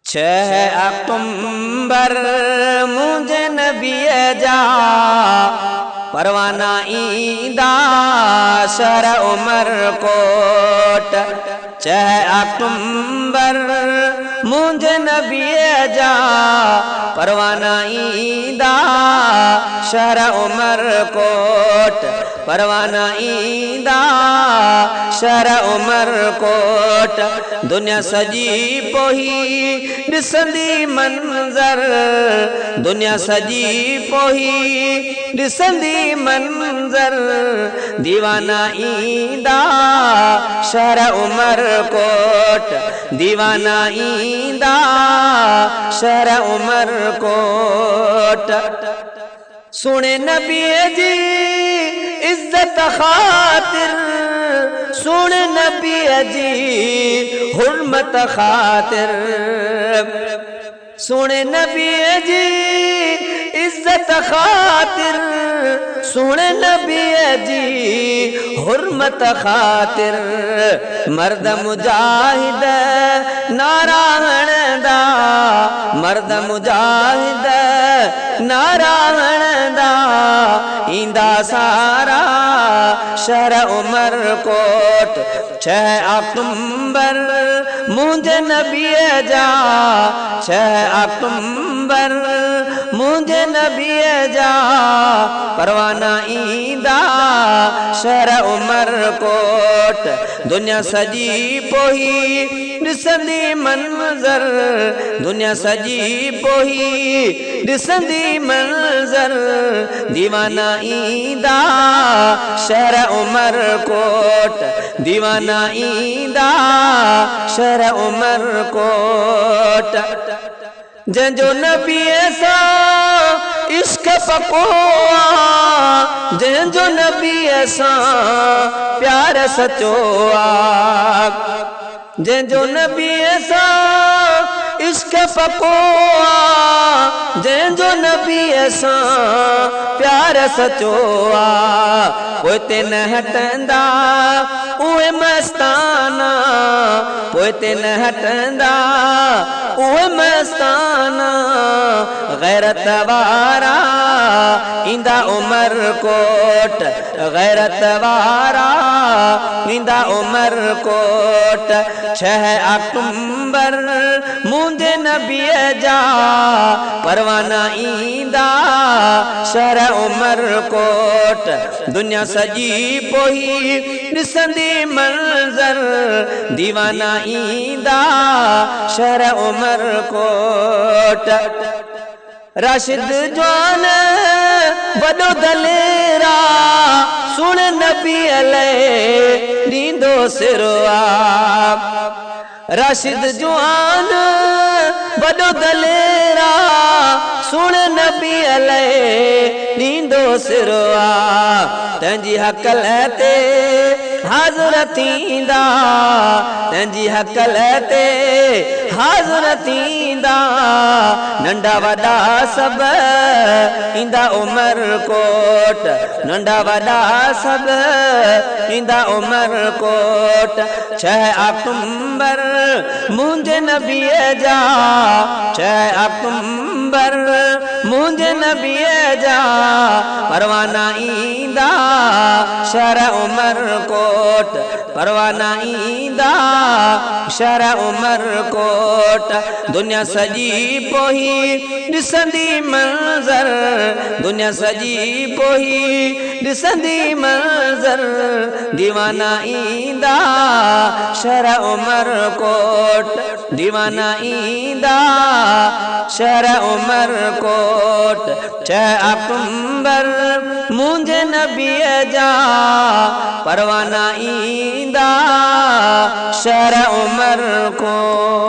6 अक्टूबर मुझे नबीअ जा परवाना ईंदा शहर उमरकोट। 6 अक्टूबर मुझे नबीअ जा परवाना ईंदा शहर उमरकोट। परवाना ईंदा शहर उमरकोट। दुनिया सजी पोही ॾिसंदी मंज़र, दुनिया सजी पोही ॾिसंदी मंज़र। दीवाना ईंदा शहर उमरकोट, दीवाना ईंदा शहर उमरकोट। सुने नबीअ जी इज्जत ख़ातिर, सुन नबीअ जी हुर्मत ख़ातिर, सुन नबीअ जी इज्जत ख़ातिर, सुन नबीअ जी हुर्मत ख़ातिर। मर्द मुजाहिद नारा हणंदा, मर्द मुजाहिद नारा हणंदा ईंदा सारा शहर उमरकोट। 6 अक्टूबर मुझे नबीअ जा, 6 अक्टूबर मुझे नबीअ जा परवाना ईंदा शहर उमरकोट। दुनिया सजी पोही ॾिसंदी मंज़र, दुनिया सजी पोही ॾिसंदी मंज़र। दीवाना ईंदा शहर उमरकोट, दीवाना ईंदा शहर उमरकोट। जंहिंजो नबीअ सां इश्क पको आ, जंहिंजो नबीअ सां प्यार सचो आ, जंहिंजो नबीअ सां इश्क पको आ, जंहिंजो नबीअ सां प्यार सचो आ। पोइ ते न हटंदा उहे मस्ताना, पोइ ते न हटंदा उहे मस्ताना। गैरत वारा ईंदा उमरकोट, गैरत वारा ईंदा उमरकोट। 6 अक्टूबर मुझे नबीअ जा परवाना ईंदा शहर उमरकोट। दुनिया सजी पोही ॾिसंदी मंज़र, दीवाना ईंदा शहर उमरकोट। राशिद जवान वॾो दलेरा, सुन नबीअ लाइ ॾींदो सिरो आ। राशिद जवान वॾो दलेरा, सुन नबीअ लाइ ॾींदो सिरो आ। तंहिंजी हक़ल ते हाज़िर थींदा, तंहिंजी हक़ल ते हाज़िर थींदा। नंढा वॾा सभु ईंदा उमरकोट, नंढा वॾा सभु ईंदा उमरकोट। 6 अक्टूबर मुझे नबीअ जा, 6 अक्टूबर मुझे नबीअ जा परवाना ईंदा शहर उमरकोट। परवाना ईंदा शहर उमरकोट। दुनिया सजी पोही ॾिसंदी मंज़र, दुनिया सजी पोही ॾिसंदी मंज़र। दीवाना ईंदा शहर उमरकोट, दीवाना ईंदा शहर उमरकोट। 6 अक्टूबर मुझे नबीअ जा परवाना ईंदा शहर उमरकोट।